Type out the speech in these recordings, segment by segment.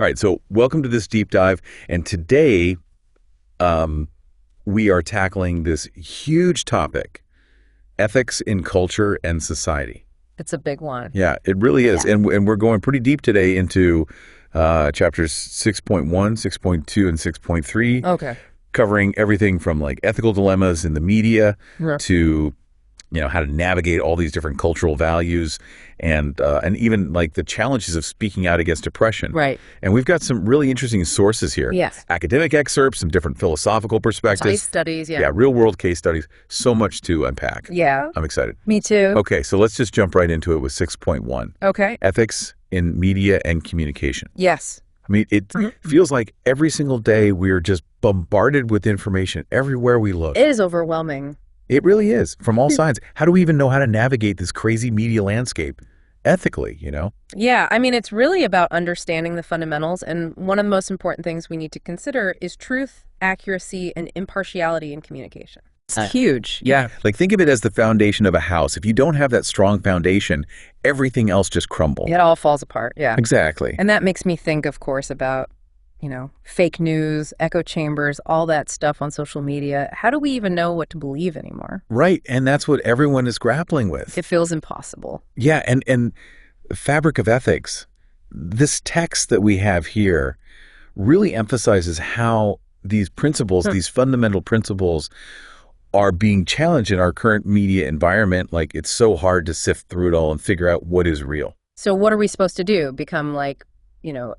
All right, so welcome to this deep dive. And today we are tackling this huge topic, ethics in culture and society. It's a big one. Yeah, it really is. Yeah. And we're going pretty deep today into chapters 6.1, 6.2, and 6.3. Okay. Covering everything from like ethical dilemmas in the media Yeah. to how to navigate all these different cultural values and even like the challenges of speaking out against oppression. Right. And we've got some really interesting sources here. Yes. Academic excerpts, some different philosophical perspectives. Case studies, yeah. Yeah, real world case studies. So much to unpack. Yeah. I'm excited. Me too. Okay, so let's just jump right into it with 6.1. Okay. Ethics in media and communication. Yes. I mean, it feels like every single day we're just bombarded with information everywhere we look. It is overwhelming. It really is, from all sides. How do we even know how to navigate this crazy media landscape ethically, Yeah, I mean, it's really about understanding the fundamentals, and one of the most important things we need to consider is truth, accuracy, and impartiality in communication. It's huge. Yeah, like think of it as the foundation of a house. If you don't have that strong foundation, everything else just crumbles. It all falls apart, yeah. Exactly. And that makes me think, of course, about fake news, echo chambers, all that stuff on social media. How do we even know what to believe anymore? Right, and that's what everyone is grappling with. It feels impossible. Yeah, and Fabric of Ethics, this text that we have here really emphasizes how these principles, these fundamental principles, are being challenged in our current media environment. Like, it's so hard to sift through it all and figure out what is real. So what are we supposed to do? Become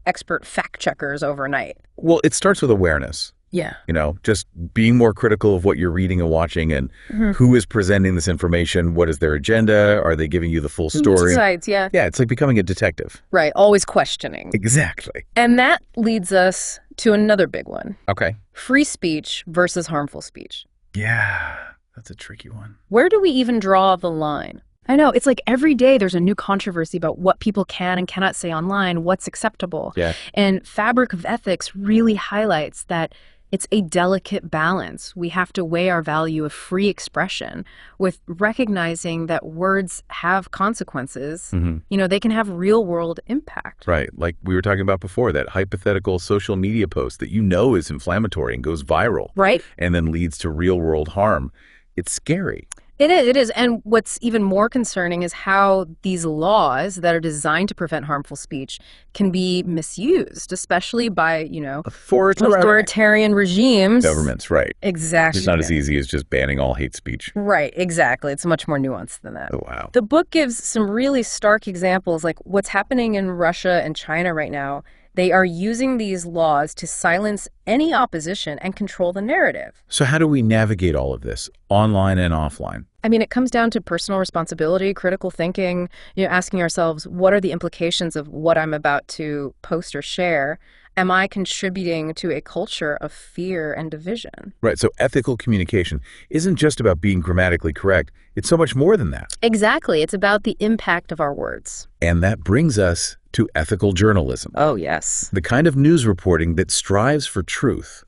expert fact checkers overnight? Well, it starts with awareness. Yeah. Just being more critical of what you're reading and watching and who is presenting this information. What is their agenda? Are they giving you the full story? Sides, yeah. Yeah, it's like becoming a detective. Right. Always questioning. Exactly. And that leads us to another big one. Okay. Free speech versus harmful speech. Yeah, that's a tricky one. Where do we even draw the line? I know. It's like every day there's a new controversy about what people can and cannot say online, what's acceptable. Yeah. And Fabric of Ethics really highlights that it's a delicate balance. We have to weigh our value of free expression with recognizing that words have consequences. They can have real world impact. Right. Like we were talking about before, that hypothetical social media post that is inflammatory and goes viral. Right. And then leads to real world harm. It's scary. It is. And what's even more concerning is how these laws that are designed to prevent harmful speech can be misused, especially by, authoritarian regimes. Governments, right. Exactly. It's not as easy as just banning all hate speech. Right, exactly. It's much more nuanced than that. Oh, wow. The book gives some really stark examples, like what's happening in Russia and China right now. They are using these laws to silence any opposition and control the narrative. So how do we navigate all of this, online and offline? I mean, it comes down to personal responsibility, critical thinking, asking ourselves, what are the implications of what I'm about to post or share? Am I contributing to a culture of fear and division? Right. So ethical communication isn't just about being grammatically correct. It's so much more than that. Exactly. It's about the impact of our words. And that brings us to ethical journalism. Oh, yes. The kind of news reporting that strives for truth,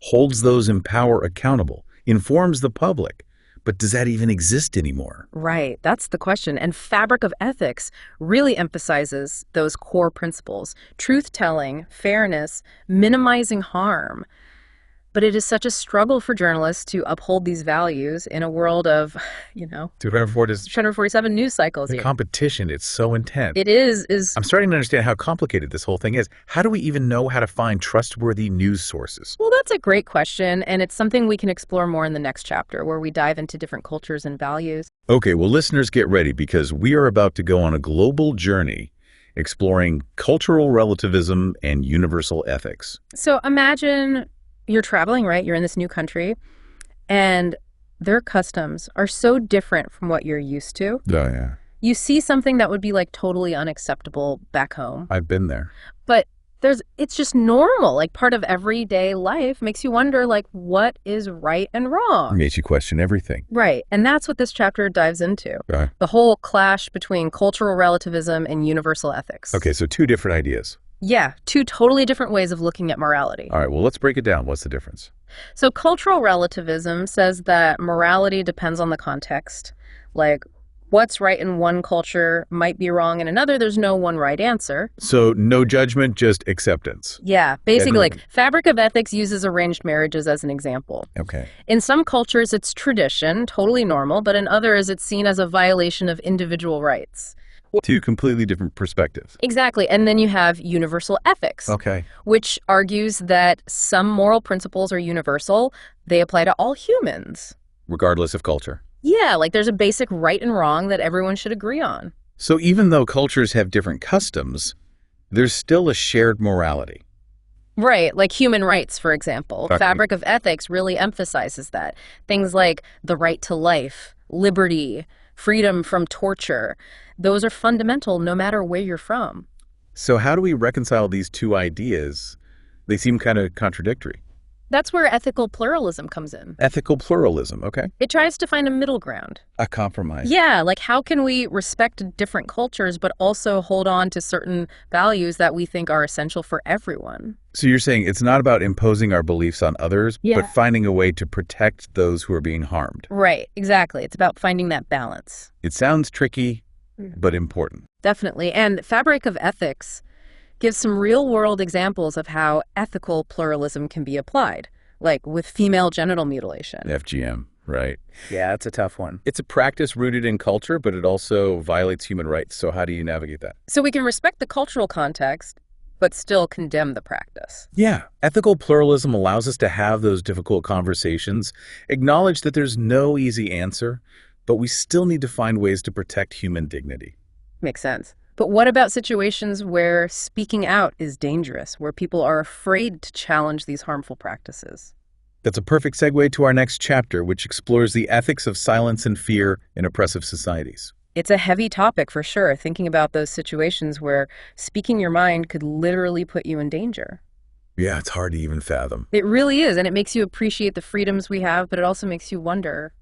holds those in power accountable, informs the public. But does that even exist anymore? Right. That's the question. And Fabric of Ethics really emphasizes those core principles: truth-telling, fairness, minimizing harm. But it is such a struggle for journalists to uphold these values in a world of, 247 news cycles. The competition, it's so intense. It is. I'm starting to understand how complicated this whole thing is. How do we even know how to find trustworthy news sources? Well, that's a great question, and it's something we can explore more in the next chapter, where we dive into different cultures and values. Okay, well, listeners, get ready, because we are about to go on a global journey exploring cultural relativism and universal ethics. So imagine you're traveling, right? You're in this new country, and their customs are so different from what you're used to. Oh, yeah. You see something that would be like totally unacceptable back home. I've been there. But it's just normal, like part of everyday life. Makes you wonder, like, what is right and wrong? Makes you question everything. Right. And that's what this chapter dives into. Right. The whole clash between cultural relativism and universal ethics. Okay, so two different ideas. Yeah, two totally different ways of looking at morality. All right, well, let's break it down. What's the difference? So cultural relativism says that morality depends on the context. Like, What's right in one culture might be wrong in another. There's no one right answer. So no judgment, just acceptance. Yeah, basically, Everyone. like Fabric of Ethics uses arranged marriages as an example. Okay. In some cultures, it's tradition, totally normal, but in others, it's seen as a violation of individual rights. Two completely different perspectives. Exactly. And then you have universal ethics, Okay. which argues that some moral principles are universal. They apply to all humans. Regardless of culture. Yeah, like there's a basic right and wrong that everyone should agree on. So even though cultures have different customs, there's still a shared morality. Right, like human rights, for example. Okay. Fabric of Ethics really emphasizes that. Things like the right to life, liberty, freedom from torture, those are fundamental no matter where you're from. So how do we reconcile these two ideas? They seem kind of contradictory. That's where ethical pluralism comes in. Ethical pluralism, okay? It tries to find a middle ground. A compromise. Yeah, like how can we respect different cultures but also hold on to certain values that we think are essential for everyone? So you're saying it's not about imposing our beliefs on others, Yeah. but finding a way to protect those who are being harmed. Right, exactly. It's about finding that balance. It sounds tricky, but important. Definitely. And Fabric of Ethics gives some real-world examples of how ethical pluralism can be applied, like with female genital mutilation. FGM, right? Yeah, that's a tough one. It's a practice rooted in culture, but it also violates human rights. So how do you navigate that? So we can respect the cultural context, but still condemn the practice. Yeah, ethical pluralism allows us to have those difficult conversations, acknowledge that there's no easy answer, but we still need to find ways to protect human dignity. Makes sense. But what about situations where speaking out is dangerous, where people are afraid to challenge these harmful practices? That's a perfect segue to our next chapter, which explores the ethics of silence and fear in oppressive societies. It's a heavy topic for sure, thinking about those situations where speaking your mind could literally put you in danger. Yeah, it's hard to even fathom. It really is, and it makes you appreciate the freedoms we have, but it also makes you wonder,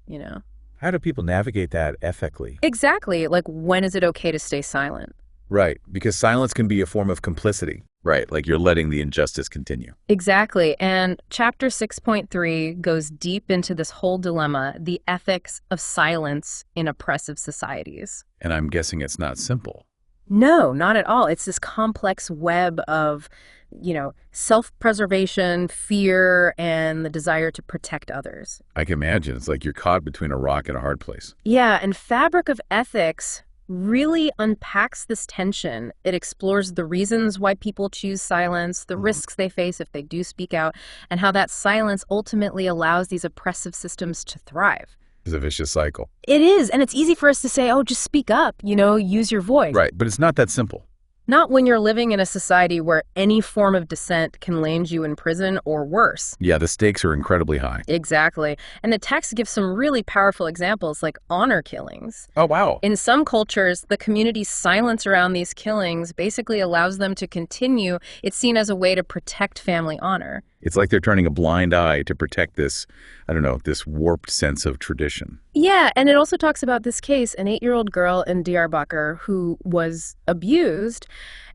you know. How do people navigate that ethically? Exactly, like when is it okay to stay silent? Right, because silence can be a form of complicity. Right, like you're letting the injustice continue. Exactly, and Chapter 6.3 goes deep into this whole dilemma, the ethics of silence in oppressive societies. And I'm guessing it's not simple. No, not at all. It's this complex web of, self-preservation, fear, and the desire to protect others. I can imagine. It's like you're caught between a rock and a hard place. Yeah, and Fabric of Ethics really unpacks this tension. It explores the reasons why people choose silence, the risks they face if they do speak out, and how that silence ultimately allows these oppressive systems to thrive. It's a vicious cycle. It is, and it's easy for us to say, oh, just speak up, use your voice. Right, but it's not that simple. Not when you're living in a society where any form of dissent can land you in prison or worse. Yeah, the stakes are incredibly high. Exactly. And the text gives some really powerful examples like honor killings. Oh, wow. In some cultures, the community's silence around these killings basically allows them to continue. It's seen as a way to protect family honor. It's like they're turning a blind eye to protect this, this warped sense of tradition. Yeah, and it also talks about this case, an 8-year-old girl in Diyarbakir who was abused,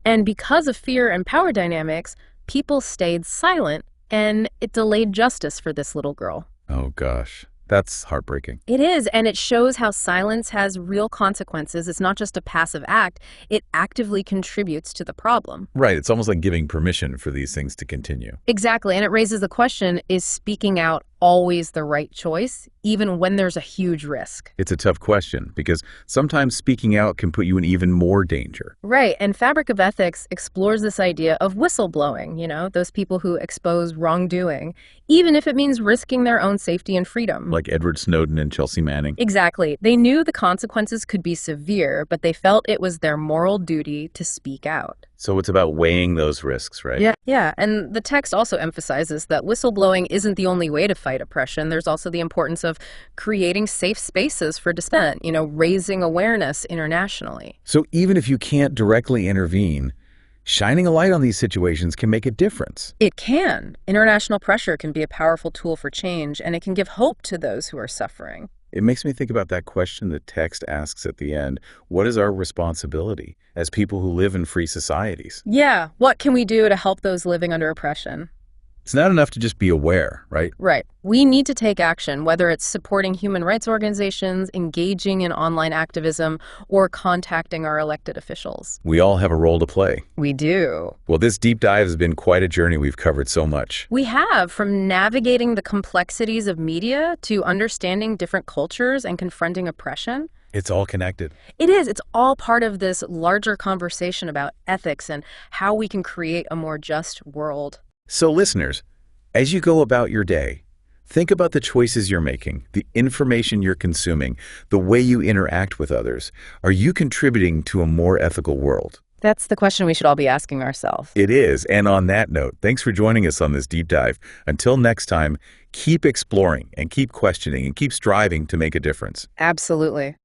and because of fear and power dynamics, people stayed silent, and it delayed justice for this little girl. Oh, gosh. That's heartbreaking. It is, and it shows how silence has real consequences. It's not just a passive act. It actively contributes to the problem. Right. It's almost like giving permission for these things to continue. Exactly, and it raises the question, is speaking out always the right choice, even when there's a huge risk? It's a tough question because sometimes speaking out can put you in even more danger. Right, and Fabric of Ethics explores this idea of whistleblowing, those people who expose wrongdoing, even if it means risking their own safety and freedom. Like Edward Snowden and Chelsea Manning. Exactly. They knew the consequences could be severe, but they felt it was their moral duty to speak out. So it's about weighing those risks, right? Yeah, and the text also emphasizes that whistleblowing isn't the only way to fight oppression. There's also the importance of creating safe spaces for dissent, raising awareness internationally. So even if you can't directly intervene, shining a light on these situations can make a difference. It can. International pressure can be a powerful tool for change, and it can give hope to those who are suffering. It makes me think about that question the text asks at the end. What is our responsibility as people who live in free societies? Yeah, what can we do to help those living under oppression? It's not enough to just be aware, right? Right. We need to take action, whether it's supporting human rights organizations, engaging in online activism, or contacting our elected officials. We all have a role to play. We do. Well, this deep dive has been quite a journey. We've covered so much. We have, from navigating the complexities of media to understanding different cultures and confronting oppression. It's all connected. It is. It's all part of this larger conversation about ethics and how we can create a more just world. So listeners, as you go about your day, think about the choices you're making, the information you're consuming, the way you interact with others. Are you contributing to a more ethical world? That's the question we should all be asking ourselves. It is. And on that note, thanks for joining us on this deep dive. Until next time, keep exploring and keep questioning and keep striving to make a difference. Absolutely.